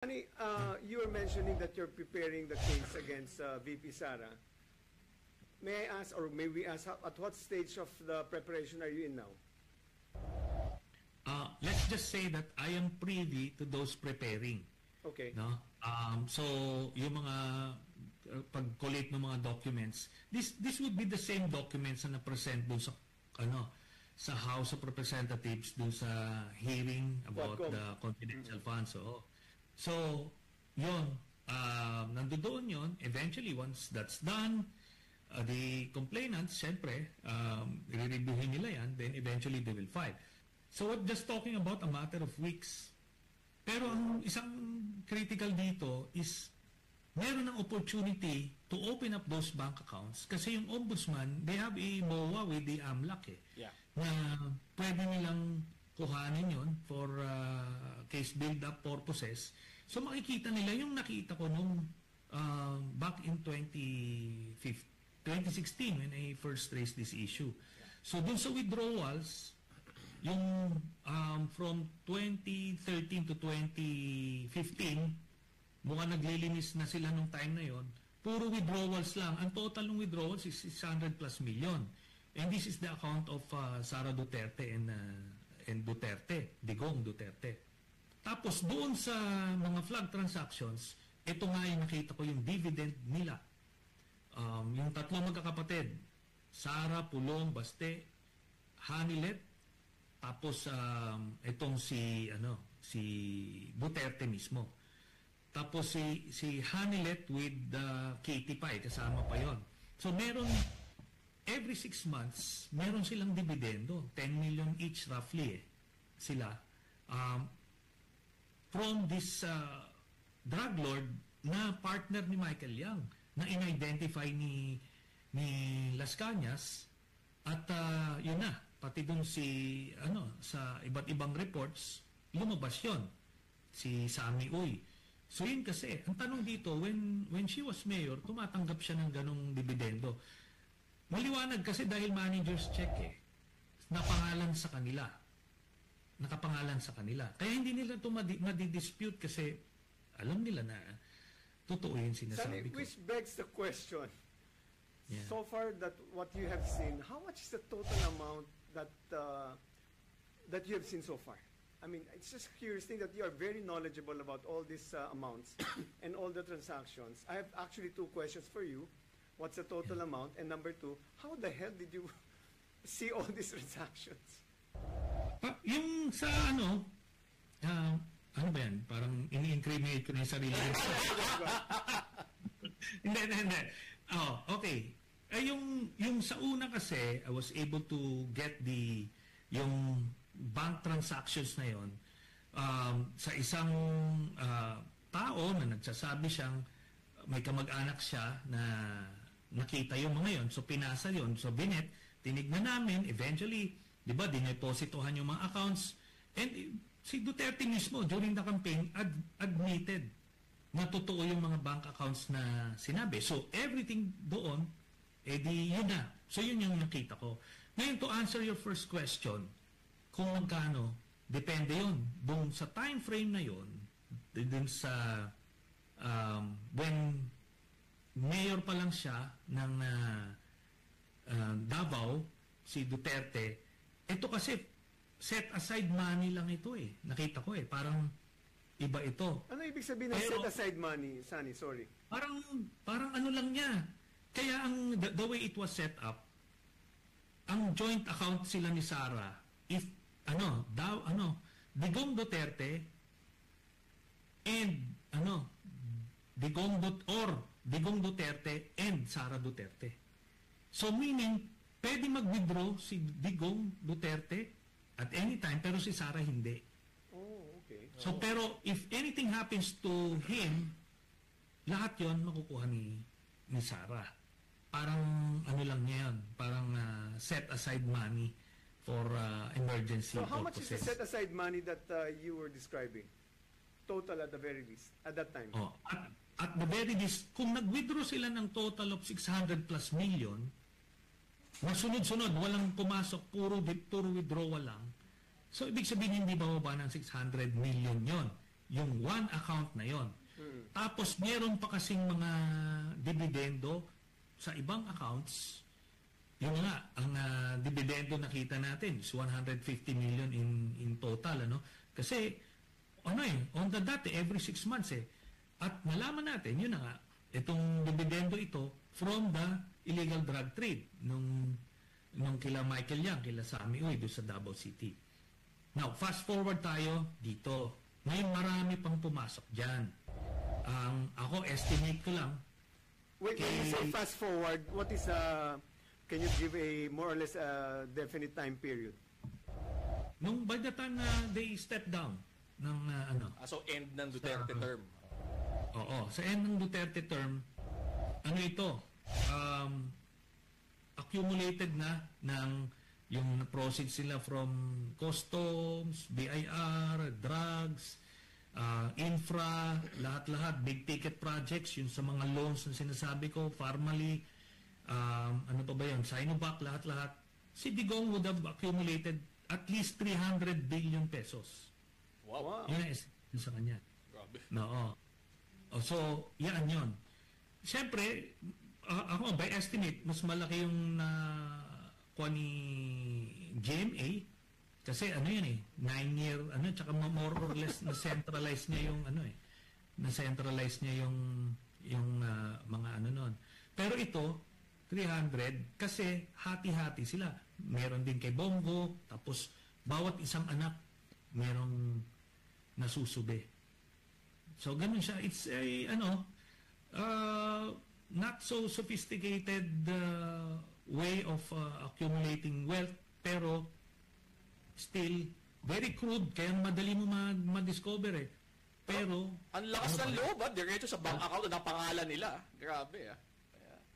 Honey, you were mentioning that you're preparing the case against VP Sara. May I ask, or may we ask, at what stage of the preparation are you in now? Let's just say that I am privy to those preparing. Okay. No? So, yung mga pag-collate ng mga documents, this would be the same documents na na-present doon sa, sa House of Representatives doon sa hearing about the confidential funds. So, yun, nandoon yun. Eventually, once that's done, the complainants, syempre, i-reviewin nila yan, then eventually they will file. So, we're just talking about a matter of weeks. Pero ang isang critical dito is meron ng opportunity to open up those bank accounts kasi yung ombudsman, they have a MOA with the AMLAC na pwede nilang kuhanin yun for case build-up purposes. So makikita nila yung nakita ko nung back in 2016 when I first raised this issue. So dun sa withdrawals, yung from 2013 to 2015, mukhang naglilinis na sila nung time na yon. Puro withdrawals lang. Ang total ng withdrawals is 600 plus million. And this is the account of Sara Duterte and Duterte, Digong Duterte. Tapos doon sa mga flag transactions, ito nga yung nakita ko yung dividend nila. Yung tatlo magkakapatid, Sara, Pulong, Baste, Hanilet, tapos itong si Duterte mismo. Tapos si Hanilet with Katie Pai, kasama pa yon. So meron every 6 months, meron silang dividendo, 10 million each roughly sila. From this drug lord na partner ni Michael Yang na in-identify ni Las Cañas at yun na, pati dun sa iba't ibang reports, lumabas yun, si Sammy Uy. So yun kasi, ang tanong dito, when she was mayor, tumatanggap siya ng ganong dividendo. Maliwanag kasi dahil manager's check napangalan sa kanila. Nakapangalan sa kanila. Kaya hindi nila ito madidispute kasi alam nila na totoo yung sinasabi ko. Which begs the question, so far that what you have seen, how much is the total amount that you have seen so far? I mean, it's just a curious thing that you are very knowledgeable about all these amounts and all the transactions. I have actually 2 questions for you. What's the total amount? And number 2, how the hell did you see all these transactions? Yung sa ano ba yan? Parang ini-incriminate ko na yung sarili ko. Hindi. Okay. Yung sa una kasi, I was able to get yung bank transactions na yon sa isang tao na nagsasabi siyang may kamag-anak siya na nakita yung mga yon. So, pinasa yon. So, tinignan namin, eventually, di ba, dinepositohan yung mga accounts. And si Duterte mismo, during the campaign, admitted na totoo yung mga bank accounts na sinabi. So, everything doon, yun na. So, yun yung nakita ko. Ngayon, to answer your first question, kung magkano, depende yun. Doon sa time frame na yun, dun sa when mayor pa lang siya ng Davao, si Duterte, ito kasi set aside money lang ito Nakita ko parang iba ito. Ano ibig sabihin ng set aside money, Sunny? Sorry. Parang ano lang niya. Kaya the way it was set up, ang joint account sila ni Sara, if Digong Duterte and Digong Duterte and Sara Duterte. So meaning, pwede mag-withdraw si Digong Duterte at any time, pero si Sara hindi. Oh, okay. So pero if anything happens to him, lahat yon makukuha ni Sara. Parang lang niya yun, parang set aside money for emergency purposes. So how much is the set aside money that you were describing? Total at the very least, at that time? At the very least, kung nag-withdraw sila ng total of 600 plus million, masunod-sunod, walang pumasok, puro withdrawal lang. So, ibig sabihin, hindi bababa ng 600 million yon. yung one account na yon. Tapos meron pa kasing mga dividendo sa ibang accounts. Yung nga, ang dividendo nakita natin is 150 million in total, ano? Kasi, on the dot, every 6 months, At nalaman natin, yun na nga, itong dividendo ito from the illegal drug trade nung kila Michael Yang, kila Sammy Uy, doon sa Davao City. Now, fast forward tayo dito. Ngayon, marami pang pumasok dyan. Ako, estimate ko lang. When you say fast forward, what is can you give a more or less definite time period? By the time na they step down ng So end ng Duterte term. Oo, sa end ng Duterte term, ito, accumulated na ng yung proceeds sila from customs, BIR, drugs, infra, lahat-lahat, big ticket projects, yung sa mga loans na sinasabi ko, Farmally, ano pa ba yun, Sinovac, lahat-lahat. Si Digong would have accumulated at least 300 billion pesos. Wow. Yun yung sa kanya. Grabe. No. So, yan yun. Siyempre, ako, by estimate, mas malaki yung kuha ni GMA kasi yun 9-year, tsaka more or less na-centralize niya yung na-centralize niya yung mga nun. Pero ito, 300, kasi hati-hati sila. Meron din kay Bongo, tapos bawat isang anak, merong nasusube. So, ganun siya. It's not so sophisticated way of accumulating wealth, pero still very crude, kaya madali mo ma-discover Pero ang lakas ng loob, diretso sa bank account na pangalan nila. Grabe